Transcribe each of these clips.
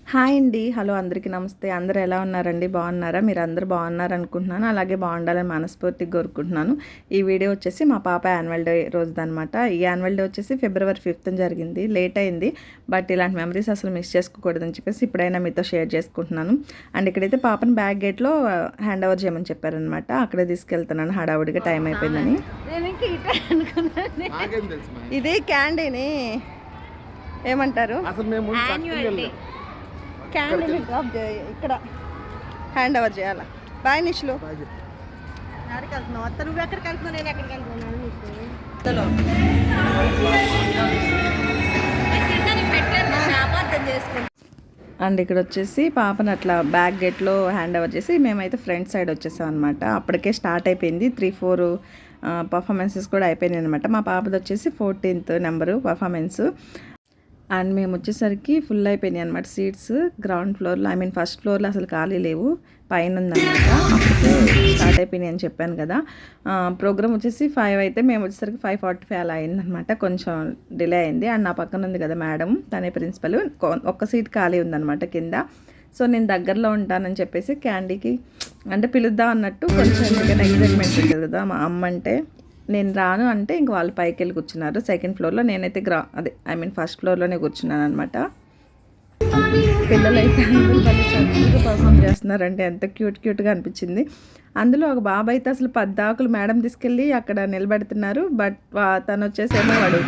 Hi అండి. Hello అందరికీ నమస్తే. అందరూ ఎలా ఉన్నారండి? బాగున్నారా? మీరందరూ బాగున్నారనుకుంటున్నాను. అలాగే బాగుండాలని మనస్ఫూర్తిగా కోరుకుంటున్నాను. ఈ వీడియో వచ్చేసి మా పాప యాన్యువల్ డే రోజుదనమాట. ఈ యాన్యువల్ డే వచ్చేసి ఫిబ్రవరి 5th జరిగింది. లేట్ అయింది. బట్ ఇలాంటి మెమరీస్ అసలు మిస్ చేసుకోకూడదని చెప్పేసి ఇప్పుడైనా మీతో షేర్ చేసుకుంటున్నాను. అండ్ ఇక్కడైతే పాపను బ్యాక్ గేట్లో హ్యాండ్ ఓవర్ చేయమని చెప్పారనమాట. అక్కడే తీసుకెళ్తున్నాను హడావుడిగా టైం అయిపోయిందని. ఇది క్యాండీని ఏమంటారు? క్యాండిల్ డ్రాప్ ఇక్కడ హ్యాండ్ ఓవర్ చేయాలా? బాయ్ నిష్లు. ఎక్కడికి వెళ్తున్నావు? అత్త నువ్వు ఎక్కడికి వెళ్తున్నావు? నేను ఎక్కడికి వెళ్తున్నాను? అండ్ ఇక్కడ వచ్చేసి పాపను అట్లా బ్యాక్ గేట్లో హ్యాండ్ ఓవర్ చేసి మేమైతే ఫ్రంట్ సైడ్ వచ్చేసాం అనమాట. అప్పటికే స్టార్ట్ అయిపోయింది. 3-4 పర్ఫార్మెన్సెస్ కూడా అయిపోయినాయి అనమాట. మా పాపది వచ్చేసి 14th నెంబరు పర్ఫార్మెన్స్. అండ్ మేము వచ్చేసరికి ఫుల్ అయిపోయినాయి అనమాట సీట్స్. గ్రౌండ్ ఫ్లోర్లో ఫస్ట్ ఫ్లోర్లో అసలు ఖాళీ లేవు, పైన ఉందన్నమాట. అప్పటికే స్టార్ట్ అయిపోయినాయి అని చెప్పాను కదా. ప్రోగ్రామ్ వచ్చేసి 5 అయితే మేము వచ్చేసరికి 5:45 అలా అయిందనమాట. కొంచెం డిలే అయింది. అండ్ నా పక్కన ఉంది కదా మేడం, తనే ప్రిన్సిపల్. ఒక్క సీట్ ఖాళీ ఉందన్నమాట కింద. సో నేను దగ్గరలో ఉంటానని చెప్పేసి క్యాండీకి అంటే పిలుద్దాం అన్నట్టు కొంచెం ఎందుకైనా ఎగ్జైట్మెంట్ ఉంటుంది కదా మా అమ్మ అంటే. నేను రాను అంటే ఇంక వాళ్ళు పైకి వెళ్ళి కూర్చున్నారు సెకండ్ ఫ్లోర్లో. నేనైతే ఫస్ట్ ఫ్లోర్లోనే కూర్చున్నాను అనమాట. పిల్లలు అయితే అందరూ చాలా చక్కగా పర్ఫామ్ చేస్తున్నారంటే ఎంత క్యూట్గా అనిపించింది. అందులో ఒక బాబు అయితే అసలు 10 ఆకులు మేడం తీసుకెళ్ళి అక్కడ నిలబెడుతున్నారు. బట్ తను వచ్చేసేమో వాడు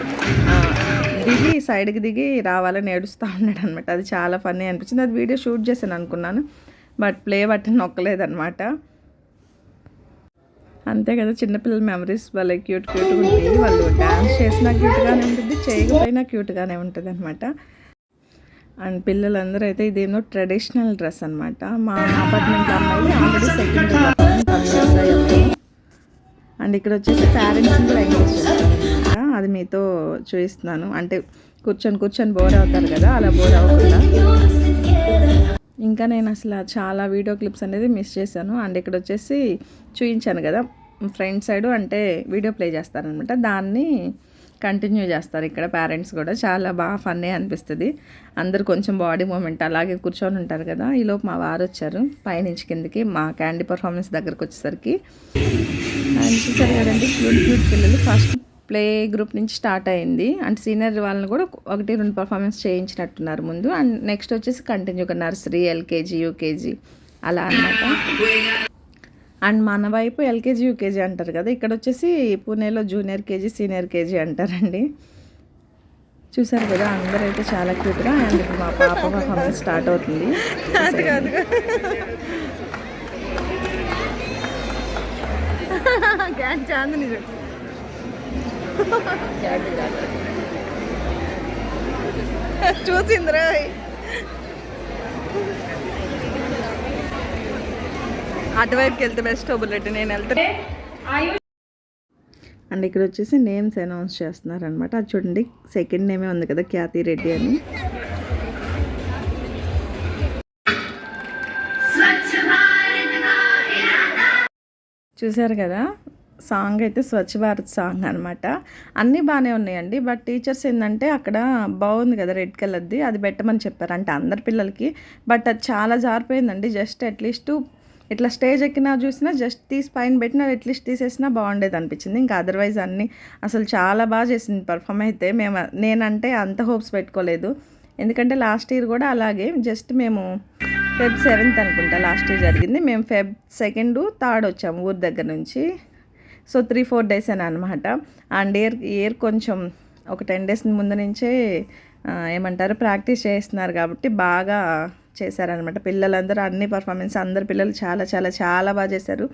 సైడ్కి దిగి రావాలని ఏడుస్తూ ఉన్నాడు అనమాట. అది చాలా ఫన్నీ అనిపించింది. అది వీడియో షూట్ చేశాను అనుకున్నాను, బట్ ప్లే బటన్ నొక్కలేదనమాట. అంతే కదా, చిన్నపిల్లల మెమరీస్ వాళ్ళ క్యూట్గా ఉంటాయి. వాళ్ళు డ్యాన్స్ చేసినా క్యూట్గానే ఉంటుంది, చేయకపోయినా క్యూట్గానే ఉంటుంది అనమాట. అండ్ పిల్లలందరూ అయితే ఇదేమో ట్రెడిషనల్ డ్రెస్ అనమాట. మా అపార్ట్మెంట్లో అమ్మాయి ఆల్రెడీ సెకండ్. అండ్ ఇక్కడ వచ్చేసి పేరెంట్స్ని కూడా ఎంకరేజ్ చేస్తాను, అది మీతో చూపిస్తున్నాను. అంటే కూర్చొని బోర్ అవుతారు కదా, అలా బోర్ అవ్వకుండా. ఇంకా నేను అసలు చాలా వీడియో క్లిప్స్ అనేది మిస్ చేశాను. అండ్ ఇక్కడ వచ్చేసి చూపించాను కదా ఫ్రంట్ సైడు, అంటే వీడియో ప్లే చేస్తారనమాట, దాన్ని కంటిన్యూ చేస్తారు ఇక్కడ పేరెంట్స్ కూడా. చాలా బాగా ఫన్నీ అనిపిస్తుంది. అందరు కొంచెం బాడీ మూమెంట్ అలాగే కూర్చొని ఉంటారు కదా. ఈలోపు మా వారు వచ్చారు పైనుంచి కిందకి మా క్యాండీ పర్ఫార్మెన్స్ దగ్గరకు వచ్చేసరికి. అండ్ చూసారు కదండి క్యూట్ పిల్లలు. ఫస్ట్ ప్లే గ్రూప్ నుంచి స్టార్ట్ అయింది. అండ్ సీనియర్ వాళ్ళని కూడా 1-2 పర్ఫార్మెన్స్ చేయించినట్టున్నారు ముందు. అండ్ నెక్స్ట్ వచ్చేసి కంటిన్యూగా నర్సరీ, ఎల్కేజీ, యూకేజీ అలా అనమాట. అండ్ మన వైపు ఎల్కేజీ, యూకేజీ అంటారు కదా, ఇక్కడ వచ్చేసి పూణేలో జూనియర్ కేజీ, సీనియర్ కేజీ అంటారండి. చూసారు కదా అందరూ అయితే చాలా క్యూట్గా. అండ్ ఇప్పుడు మా పాప పర్ఫార్మెన్స్ స్టార్ట్ అవుతుంది. చూసిందిరా అటువైపుకి వెళ్తే బెస్ట్ బుల్లెట్, నేను వెళ్తే. అండ్ ఇక్కడ వచ్చేసి నేమ్స్ అనౌన్స్ చేస్తున్నారు అనమాట. అది చూడండి, సెకండ్ నేమే ఉంది కదా ఖ్యాతి రెడ్డి అని. చూసారు కదా, సాంగ్ అయితే స్వచ్ఛ భారత్ సాంగ్ అనమాట. అన్నీ బాగానే ఉన్నాయండి. బట్ టీచర్స్ ఏంటంటే అక్కడ బాగుంది కదా రెడ్ కలర్ది, అది పెట్టమని చెప్పారు అంటే అందరి పిల్లలకి. బట్ అది చాలా జారిపోయిందండి. జస్ట్ అట్లీస్ట్ ఇట్లా స్టేజ్ ఎక్కినా చూసినా జస్ట్ తీసి పైన పెట్టినా అట్లీస్ట్ తీసేసినా బాగుండేది అనిపించింది. ఇంకా అదర్వైజ్ అన్నీ అసలు చాలా బాగా చేసింది పర్ఫామ్ అయితే. నేనంటే అంత హోప్స్ పెట్టుకోలేదు, ఎందుకంటే లాస్ట్ ఇయర్ కూడా అలాగే జస్ట్ మేము Feb 7th అనుకుంటా లాస్ట్ ఇయర్ జరిగింది. మేము Feb 2nd, 3rd వచ్చాము ఊరి దగ్గర నుంచి. సో 3-4 days అని అనమాట. అండ్ ఇయర్ కొంచెం ఒక 10 days ముందు నుంచే ప్రాక్టీస్ చేస్తున్నారు కాబట్టి బాగా చేశారనమాట పిల్లలందరూ. అన్ని పర్ఫార్మెన్స్ అందరు పిల్లలు చాలా చాలా చాలా బాగా చేశారు.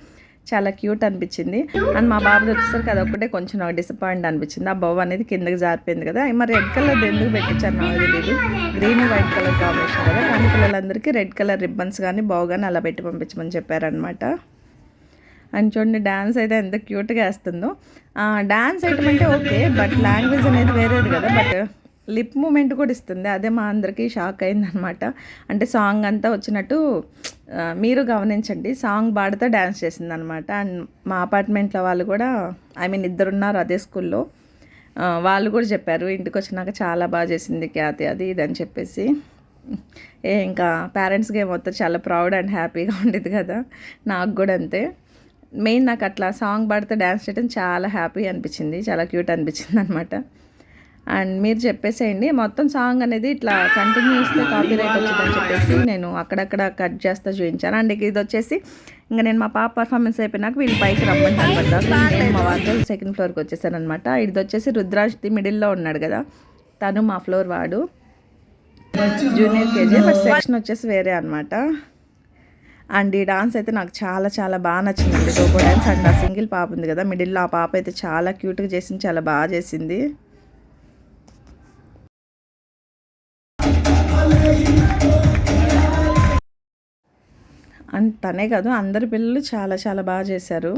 చాలా క్యూట్ అనిపించింది. అండ్ మా బాబుది వచ్చేసరికి అదొక్కటే కొంచెం నాకు డిసప్పాయింట్ అనిపించింది. ఆ బొవ్వ అనేది కిందకి జారిపోయింది కదా. మరి రెడ్ కలర్ ఎందుకు పెట్టించారు నాకు తెలియదు, గ్రీన్ వైట్ కలర్ కాంబినేషన్ కదా. కానీ పిల్లలందరికీ రెడ్ కలర్ రిబ్బన్స్ కానీ బౌ కానీ అలా పెట్టి పంపించమని చెప్పారనమాట. అండ్ చూడండి డ్యాన్స్ అయితే ఎంత క్యూట్గా వేస్తుందో. డ్యాన్స్ ఐటమ్ అంటే ఓకే, బట్ లాంగ్వేజ్ అనేది వేరేది కదా. బట్ లిప్ మూమెంట్ కూడా ఇస్తుంది, అదే మా అందరికీ షాక్ అయిందనమాట. అంటే సాంగ్ అంతా వచ్చినట్టు మీరు గమనించండి, సాంగ్ పాడుతూ డ్యాన్స్ చేసింది అనమాట. అండ్ మా అపార్ట్మెంట్లో వాళ్ళు కూడా ఇద్దరున్నారు అదే స్కూల్లో, వాళ్ళు కూడా చెప్పారు ఇంటికి వచ్చినాక చాలా బాగా చేసింది ఖ్యాతి అది ఇది అని చెప్పేసి. ఇంకా పేరెంట్స్‌కి మొత్తం చాలా ప్రౌడ్ అండ్ హ్యాపీగా ఉండేది కదా! నాకు గూడా అంతే. మెయిన్ నాకు అట్లా సాంగ్ పాడితే డాన్స్ చేయడం చాలా హ్యాపీ అనిపించింది. చాలా క్యూట్ అనిపించిందనమాట. అండ్ మీరు చెప్పేసేయండి. మొత్తం సాంగ్ అనేది ఇట్లా కంటిన్యూ ఇస్తే కాపీరైట్ వచ్చిందని చెప్పేసి నేను అక్కడక్కడ కట్ చేస్తా చూయించాను. అండ్ ఇదొచ్చేసి ఇంక నేను మా పాప పర్ఫార్మెన్స్ అయిపోయినాక వీళ్ళు పైకి రమ్మంటారు. నేను మా వారితో సెకండ్ ఫ్లోర్‌కి వచ్చేసాననమాట. ఇదొచ్చేసి రుద్రాజ్‌ది మిడిల్‌లో ఉన్నాడు కదా! తను మా ఫ్లోర్ వాడు. జూనియర్ కేజీ బట్ సెక్షన్ వచ్చేసి వేరే అనమాట. అండ్ ఈ డాన్స్ అయితే నాకు చాలా చాలా బాగా నచ్చిందండి. Robo dance. అండ్ ఆ సింగిల్ పాప ఉంది కదా మిడిల్లో, ఆ పాప అయితే చాలా క్యూట్గా చేసింది, చాలా బాగా చేసింది. అండ్ తనే కాదు అందరి పిల్లలు చాలా చాలా బాగా చేశారు.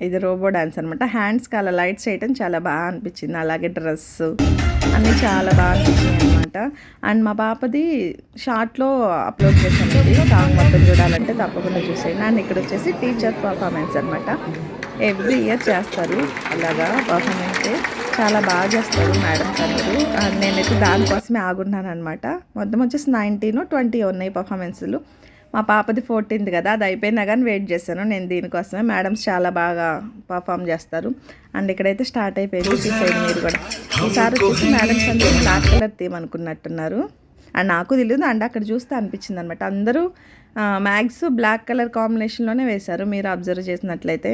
ఇది రోబో డాన్స్ అనమాట. హ్యాండ్స్కి అలా లైట్స్ వేయటం చాలా బాగా అనిపించింది. అలాగే డ్రెస్సు అన్నీ చాలా బాగా అనిపించినాయి అనమాట. అండ్ మా పాపది షార్ట్లో అప్లోడ్ చేశాను. సాంగ్ మొత్తం చూడాలంటే తప్పకుండా చూసేయండి. అండ్ ఇక్కడ వచ్చేసి టీచర్ పర్ఫార్మెన్స్ అనమాట. ఎవ్రీ ఇయర్ చేస్తారు అలాగా పర్ఫార్మెన్స్. చాలా బాగా చేస్తారు మేడమ్స్ అందరూ. నేనైతే దానికోసమే ఆగున్నాను అనమాట. మొత్తం వచ్చేసి 19, 20 ఉన్నాయి పర్ఫార్మెన్స్లు. మా పాపది 14th కదా, అది అయిపోయినా కానీ వెయిట్ చేశాను నేను దీనికోసమే. మేడమ్స్ చాలా బాగా పర్ఫామ్ చేస్తారు. అండ్ ఇక్కడైతే స్టార్ట్ అయిపోయింది. చూసేయండి మీరు కూడా. ఈసారి వచ్చేసి మేడమ్స్ అందరూ బ్లాక్ కలర్ థీమ్ అనుకున్నట్టున్నారు. అండ్ నాకు తెలియదు. అండ్ అక్కడ చూస్తే అనిపించింది అనమాట. అందరూ మ్యాగ్స్ బ్లాక్ కలర్ కాంబినేషన్లోనే వేశారు. మీరు అబ్జర్వ్ చేసినట్లయితే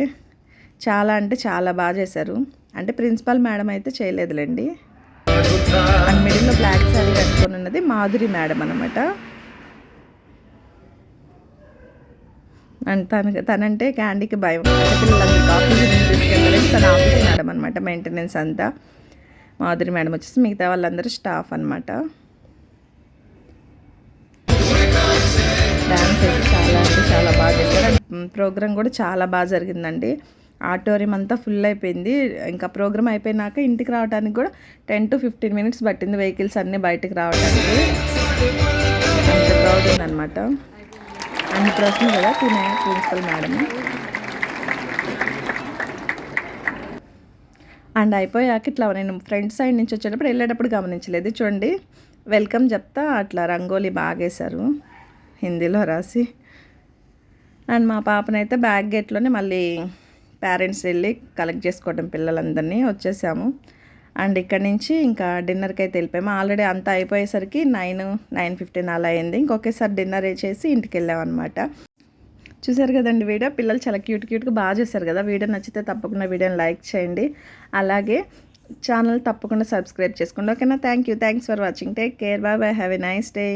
చాలా అంటే చాలా బాగా చేశారు. అంటే ప్రిన్సిపల్ మేడం అయితే చేయలేదులేండి. అండ్ మిడిల్లో బ్లాక్ శారీ కట్టుకొని ఉన్నది మాధురి మేడం అనమాట. అండ్ తనంటే క్యాండీకి భయం. పిల్లలందరికీ ఆఫీస్ తీసుకెళ్ళలేదు. తన ఆఫీస్ మేడం అనమాట, మెయింటెనెన్స్ అంతా. మాధురి మేడం వచ్చేసి మిగతా వాళ్ళందరూ స్టాఫ్ అనమాట. డ్యాన్స్ అయితే చాలా అంటే చాలా బాగా చేశారు. అండ్ ప్రోగ్రామ్ కూడా చాలా బాగా జరిగిందండి. ఆడిటోరియం అంతా ఫుల్ అయిపోయింది. ఇంకా ప్రోగ్రామ్ అయిపోయినాక ఇంటికి రావడానికి కూడా 10 to 15 minutes పట్టింది. వెహికల్స్ అన్నీ బయటకు రావడానికి. అంత క్రౌడ్ ఉందన్నమాట. అన్ని ప్రశ్న కదా తినే ప్రిన్సిపల్ మేడం. అండ్ అయిపోయాక ఇట్లా నేను ఫ్రంట్ సైడ్ నుంచి వచ్చేటప్పుడు వెళ్ళేటప్పుడు గమనించలేదు. చూడండి వెల్కమ్ చెప్తా అట్లా రంగోలీ బాగేశారు హిందీలో రాసి. అండ్ మా పాపనైతే బ్యాక్ గేట్లోనే మళ్ళీ పేరెంట్స్ వెళ్ళి కలెక్ట్ చేసుకోవడం పిల్లలందరినీ వచ్చేసాము. అండ్ ఇక్కడ నుంచి ఇంకా డిన్నర్కి అయితే వెళ్ళిపోయాము. ఆల్రెడీ అంతా అయిపోయేసరికి 9:15 అలా అయింది. ఇంకొకేసారి డిన్నర్ చేసి ఇంటికి వెళ్ళామన్నమాట. చూసారు కదండి వీడియో. పిల్లలు చాలా క్యూట్గా బాగా చేశారు కదా. వీడియో నచ్చితే తప్పకుండా వీడియోని లైక్ చేయండి. అలాగే ఛానల్ తప్పకుండా సబ్స్క్రైబ్ చేసుకోండి. ఓకేనా? Thanks for watching. Take care. Bye. Have a nice day.